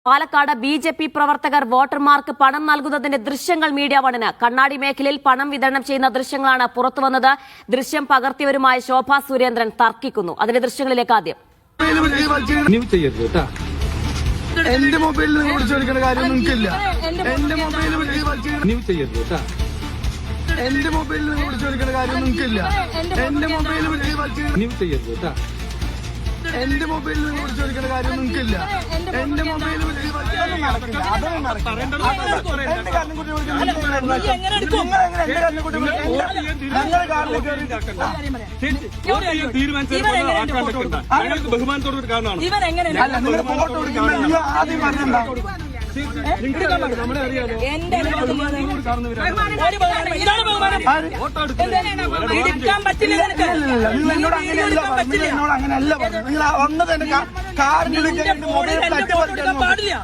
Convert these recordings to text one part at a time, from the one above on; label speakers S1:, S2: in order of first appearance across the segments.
S1: Palakkad BJP. പ്രവർത്തകർ വോട്ടർമാർക്ക് പണം നൽകുന്നതിന്റെ ദൃശ്യങ്ങൾ മീഡിയ വണ്ണിന്. കണ്ണാടി മേഖലയിൽ പണം വിതരണം ചെയ്യുന്ന ദൃശ്യങ്ങളാണ് പുറത്തുവന്നത്. ദൃശ്യം പകർത്തിയവരുമായ ശോഭാ സുരേന്ദ്രൻ തർക്കിക്കുന്നു. അതിന്റെ ദൃശ്യങ്ങളിലേക്ക് ആദ്യം.
S2: എന്റെ മൊബൈലിൽ ചോദിക്കേണ്ട കാര്യം നിങ്ങൾക്കില്ല. എന്റെ മൊബൈലിൽ എന്റെ മൊബൈലിൽ ചോദിക്കേണ്ട കാര്യം നിങ്ങൾക്കില്ല. എന്റെ മൊബൈലിൽ എന്റെ മൊബൈലിൽ ചോദിക്കേണ്ട കാര്യം നിങ്ങൾക്കില്ല. എന്റെ മൊബൈലിൽ
S3: ബഹുമാനത്തോട് കാരണമാണ്.
S2: ഫോട്ടോ എടുക്കുന്ന ആദ്യം പറഞ്ഞിട്ടുണ്ടാവും.
S3: നമ്മളെ അറിയാലോ.
S2: എന്നോട് അങ്ങനെയല്ല പറഞ്ഞു. നിങ്ങൾ വന്നത് എന്റെ കാറിനുള്ളിൽ മൊബൈൽ തട്ടിപ്പറിക്കാൻ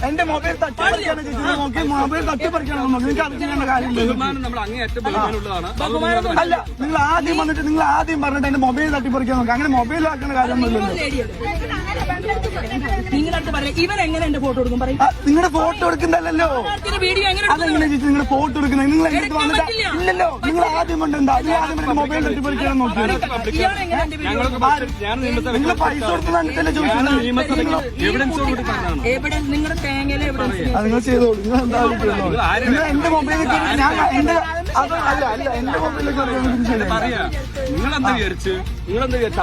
S2: എന്റെ മൊബൈൽ തട്ടിപ്പറിക്കാൻ നോക്കി. മൊബൈൽ തട്ടിപ്പറിക്കണം നിങ്ങൾക്ക് അത് ചെയ്യേണ്ട കാര്യമില്ല. അല്ല, നിങ്ങൾ ആദ്യം വന്നിട്ട് നിങ്ങൾ ആദ്യം പറഞ്ഞിട്ട് എന്റെ മൊബൈൽ തട്ടിപ്പറിക്കാൻ നോക്കാം. അങ്ങനെ മൊബൈൽ ആക്കേണ്ട കാര്യമൊന്നുമില്ലല്ലോ. നിങ്ങളുടെ ഫോട്ടോ എടുക്കുന്നല്ലോ. അതെങ്ങനെ ചേച്ചി നിങ്ങളുടെ ഫോട്ടോ എടുക്കുന്നത്? നിങ്ങൾ എന്റെ വന്നിട്ട് ഇല്ലല്ലോ. നിങ്ങൾ ആദ്യം കൊണ്ടെന്താ ആദ്യം മൊബൈൽ തട്ടിപ്പറിക്കാൻ നോക്കിയത്. നിങ്ങൾ പൈസ കൊടുക്കുന്നതല്ലേ ചോദിച്ചത്? അത് നിങ്ങൾ ചെയ്തോളൂ. നിങ്ങൾ എന്താ നിങ്ങൾ എന്റെ മൊബൈലിലേക്ക് ഞാൻ എന്റെ അത് അല്ല എന്റെ മൊബൈലിലേക്ക്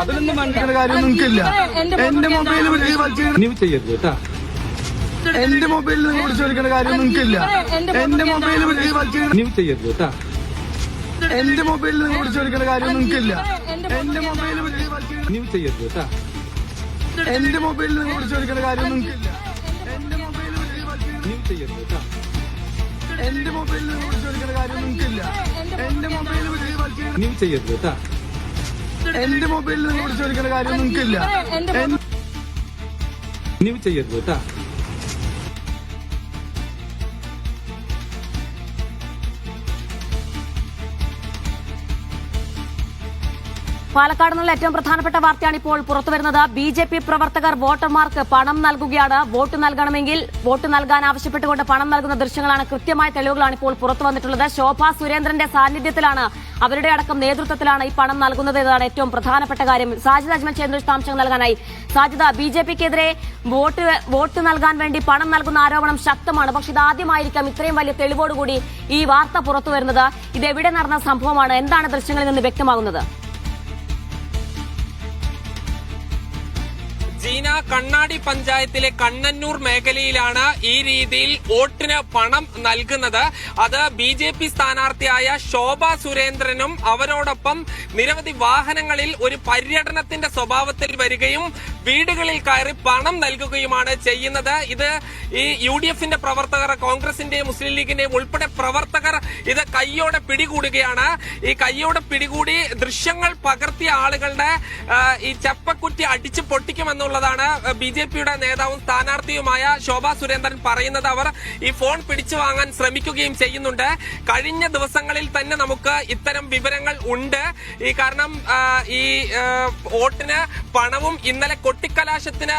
S2: അതിലൊന്നും മനസ്സിലാക്കുന്ന കാര്യം നിങ്ങൾക്കില്ല. എന്റെ മൊബൈൽ ചെയ്യരുത് കേട്ടാ. എന്റെ മൊബൈലിൽ ചോദിക്കേണ്ട കാര്യം നിങ്ങൾക്കില്ല. എന്റെ മൊബൈൽ ചെയ്യരുത് കേട്ടാ. എന്റെ മൊബൈലിൽ ചോദിക്കേണ്ട കാര്യം നിങ്ങൾക്കില്ല. എന്റെ മൊബൈൽ ചെയ്യരുത് കേട്ടാ. എന്റെ മൊബൈലിൽ ചോദിക്കേണ്ട കാര്യം നിങ്ങൾക്കില്ല. എന്റെ മൊബൈൽ ചെയ്യരുത് കേട്ടാ. എന്റെ മൊബൈലിൽ ചോദിക്കേണ്ട കാര്യം നിങ്ങൾക്കില്ല. എന്റെ മൊബൈൽ ചെയ്യരുത് കേട്ടാ. എന്റെ മൊബൈലിൽ ചോദിക്കേണ്ട കാര്യം നിങ്ങൾക്കില്ല. ചെയ്യരുത് കേട്ടാ.
S1: പാലക്കാട് നിന്നുള്ള ഏറ്റവും പ്രധാനപ്പെട്ട വാർത്തയാണ് ഇപ്പോൾ പുറത്തുവരുന്നത്. ബി.ജെ.പി. പ്രവർത്തകർ വോട്ടർമാർക്ക് പണം നൽകുകയാണ്. വോട്ട് നൽകണമെങ്കിൽ വോട്ട് നൽകാൻ ആവശ്യപ്പെട്ടുകൊണ്ട് പണം നൽകുന്ന ദൃശ്യങ്ങളാണ്, കൃത്യമായ തെളിവുകളാണ് ഇപ്പോൾ പുറത്തു വന്നിട്ടുള്ളത്. ശോഭാ സുരേന്ദ്രന്റെ സാന്നിധ്യത്തിലാണ്, അവരുടെ അടക്കം നേതൃത്വത്തിലാണ് ഈ പണം നൽകുന്നത് എന്നതാണ് ഏറ്റവും പ്രധാനപ്പെട്ട കാര്യം. സാജിദ് അജ്മൽ ചേർന്ന വിശദാംശങ്ങൾ നൽകാനായി. സാജിദ, ബി.ജെ.പിക്കെതിരെ വോട്ട് നൽകാൻ വേണ്ടി പണം നൽകുന്ന ആരോപണം ശക്തമാണ്. പക്ഷെ ഇതാദ്യമായിരിക്കാം ഇത്രയും വലിയ തെളിവോടുകൂടി ഈ വാർത്ത പുറത്തുവരുന്നത്. ഇത് എവിടെ നടന്ന സംഭവമാണ്? എന്താണ് ദൃശ്യങ്ങളിൽ നിന്ന് വ്യക്തമാകുന്നത്?
S4: ജീന, കണ്ണാടി പഞ്ചായത്തിലെ കണ്ണന്നൂർ മേഖലയിലാണ് ഈ രീതിയിൽ വോട്ടിന് പണം നൽകുന്നത്. അത് ബി.ജെ.പി. സ്ഥാനാർത്ഥിയായ ശോഭാ സുരേന്ദ്രനും അവരോടൊപ്പം നിരവധി വാഹനങ്ങളിൽ ഒരു പര്യടനത്തിന്റെ സ്വഭാവത്തിൽ വരികയും വീടുകളിൽ കയറി പണം നൽകുകയുമാണ് ചെയ്യുന്നത്. ഇത് ഈ യു.ഡി.എഫിന്റെ പ്രവർത്തകർ, കോൺഗ്രസിന്റെയും മുസ്ലിം ലീഗിന്റെയും ഉൾപ്പെടെ പ്രവർത്തകർ ഇത് കൈയോടെ പിടികൂടുകയാണ്. ഈ കൈയോടെ പിടികൂടി ദൃശ്യങ്ങൾ പകർത്തിയ ആളുകളുടെ ഈ ചെപ്പക്കുറ്റി അടിച്ചു പൊട്ടിക്കുമെന്നുള്ളതാണ് ബി.ജെ.പിയുടെ നേതാവും സ്ഥാനാർത്ഥിയുമായ ശോഭാ സുരേന്ദ്രൻ പറയുന്നത്. അവർ ഈ ഫോൺ പിടിച്ചു വാങ്ങാൻ ശ്രമിക്കുകയും ചെയ്യുന്നുണ്ട്. കഴിഞ്ഞ ദിവസങ്ങളിൽ തന്നെ നമുക്ക് ഇത്തരം വിവരങ്ങൾ ഉണ്ട്. ഈ കാരണം ഈ വോട്ടിന് പണവും ഇന്നലെ കൊട്ടിക്കലാശത്തിന്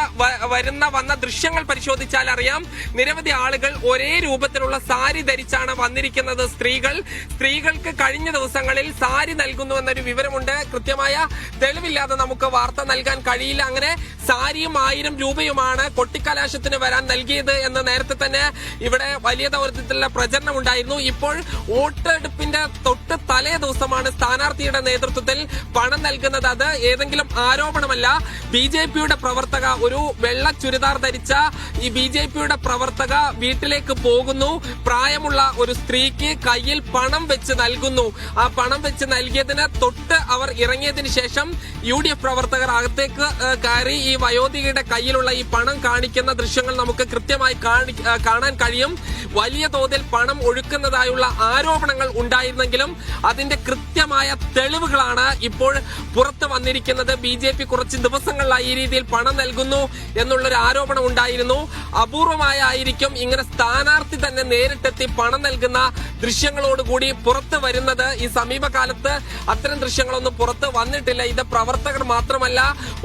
S4: വന്ന ദൃശ്യങ്ങൾ പരിശോധിച്ചാൽ അറിയാം. നിരവധി ആളുകൾ ഒരേ രൂപത്തിലുള്ള സാരി ധരിച്ചാണ് വന്നിരിക്കുന്നത്. സ്ത്രീകൾക്ക് കഴിഞ്ഞ ദിവസങ്ങളിൽ സാരി നൽകുന്നു എന്നൊരു വിവരമുണ്ട്. കൃത്യമായ തെളിവില്ലാതെ നമുക്ക് വാർത്ത നൽകാൻ കഴിയില്ല. അങ്ങനെ സാരിയും 1000 രൂപയുമാണ് കൊട്ടിക്കലാശത്തിന് വരാൻ നൽകിയത് എന്ന് നേരത്തെ തന്നെ ഇവിടെ വലിയ തോതിലുള്ള പ്രചരണം ഉണ്ടായിരുന്നു. ഇപ്പോൾ വോട്ടെടുപ്പിന്റെ തൊട്ട് തലേ ദിവസമാണ് സ്ഥാനാർത്ഥിയുടെ നേതൃത്വത്തിൽ പണം നൽകുന്നത്. അത് ഏതെങ്കിലും ആരോപണമല്ല. ബി.ജെ.പിയുടെ പ്രവർത്തക, ഒരു വെള്ള ചുരിദാർ ധരിച്ച ഈ ബി.ജെ.പിയുടെ പ്രവർത്തക വീട്ടിലേക്ക് പോകുന്നു. പ്രായമുള്ള ഒരു സ്ത്രീക്ക് കയ്യിൽ പണം വെച്ച് നൽകുന്നു. ആ പണം വെച്ച് നൽകിയതിന് തൊട്ട് അവർ ഇറങ്ങിയതിനു ശേഷം യു.ഡി.എഫ് പ്രവർത്തകർ അകത്തേക്ക് കയറി ഈ വയോധികയുടെ കയ്യിലുള്ള ഈ പണം കാണിക്കുന്ന ദൃശ്യങ്ങൾ നമുക്ക് കൃത്യമായി കാണാൻ കഴിയും. വലിയ തോതിൽ പണം ഒഴുക്കുന്നതായുള്ള ആരോപണങ്ങൾ ഉണ്ടായിരുന്നെങ്കിലും അതിന്റെ കൃത്യമായ തെളിവുകളാണ് ഇപ്പോൾ പുറത്തു വന്നിരിക്കുന്നത്. ബി.ജെ.പി. കുറച്ച് ദിവസങ്ങളിലായി ഈ രീതിയിൽ പണം നൽകുന്നു എന്നുള്ളൊരു ആരോപണം ഉണ്ടായിരുന്നു. അപൂർവമായിരിക്കും ഇങ്ങനെ സ്ഥാനാർത്ഥി തന്നെ നേരിട്ടെത്തി പണം നൽകുന്ന ദൃശ്യങ്ങളോടുകൂടി പുറത്തു വരുന്നത്. ഈ സമീപകാലത്ത് അത്തരം ദൃശ്യങ്ങളൊന്നും പുറത്ത് വന്നിട്ടില്ല. ഇത് പ്രവർത്തകർ മാത്രമല്ല,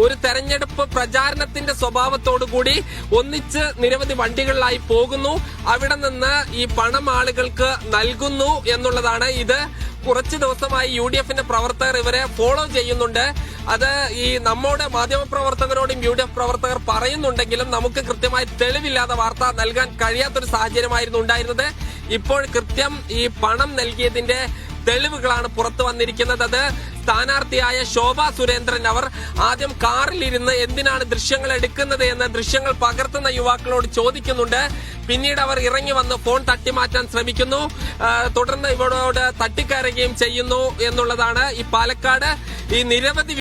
S4: ഒരു തെരഞ്ഞെടുപ്പ് പ്രചാരണത്തിന്റെ സ്വഭാവത്തോടുകൂടി ഒന്നിച്ച് നിരവധി വണ്ടികളിലായി പോകുന്നു. അവിടെ നിന്ന് ഈ പണം ആളുകൾക്ക് നൽകുന്നു എന്നുള്ളതാണ്. ഇത് കുറച്ചു ദിവസമായി UDFന്റെ പ്രവർത്തകർ ഇവരെ ഫോളോ ചെയ്യുന്നുണ്ട്. അത് ഈ നമ്മുടെ മാധ്യമപ്രവർത്തകരോടും UDF പ്രവർത്തകർ പറയുന്നുണ്ടെങ്കിലും നമുക്ക് കൃത്യമായി തെളിവില്ലാതെ വാർത്ത നൽകാൻ കഴിയാത്തൊരു സാഹചര്യമായിരുന്നു ഉണ്ടായിരുന്നത്. ഇപ്പോൾ കൃത്യം ഈ പണം നൽകിയതിന്റെ തെളിവുകളാണ് പുറത്തു വന്നിരിക്കുന്നത്. അത് സ്ഥാനാർത്ഥിയായ ശോഭാ സുരേന്ദ്രൻ അവർ ആദ്യം കാറിലിരുന്ന് എന്തിനാണ് ദൃശ്യങ്ങൾ എടുക്കുന്നത് എന്ന് ദൃശ്യങ്ങൾ പകർത്തുന്ന യുവാക്കളോട് ചോദിക്കുന്നുണ്ട്. പിന്നീട് അവർ ഇറങ്ങി വന്ന് ഫോൺ തട്ടിമാറ്റാൻ ശ്രമിക്കുന്നു. തുടർന്ന് ഇവരോട് തട്ടിക്കയറുകയും ചെയ്യുന്നു എന്നുള്ളതാണ്. ഈ പാലക്കാട് ഈ നിരവധി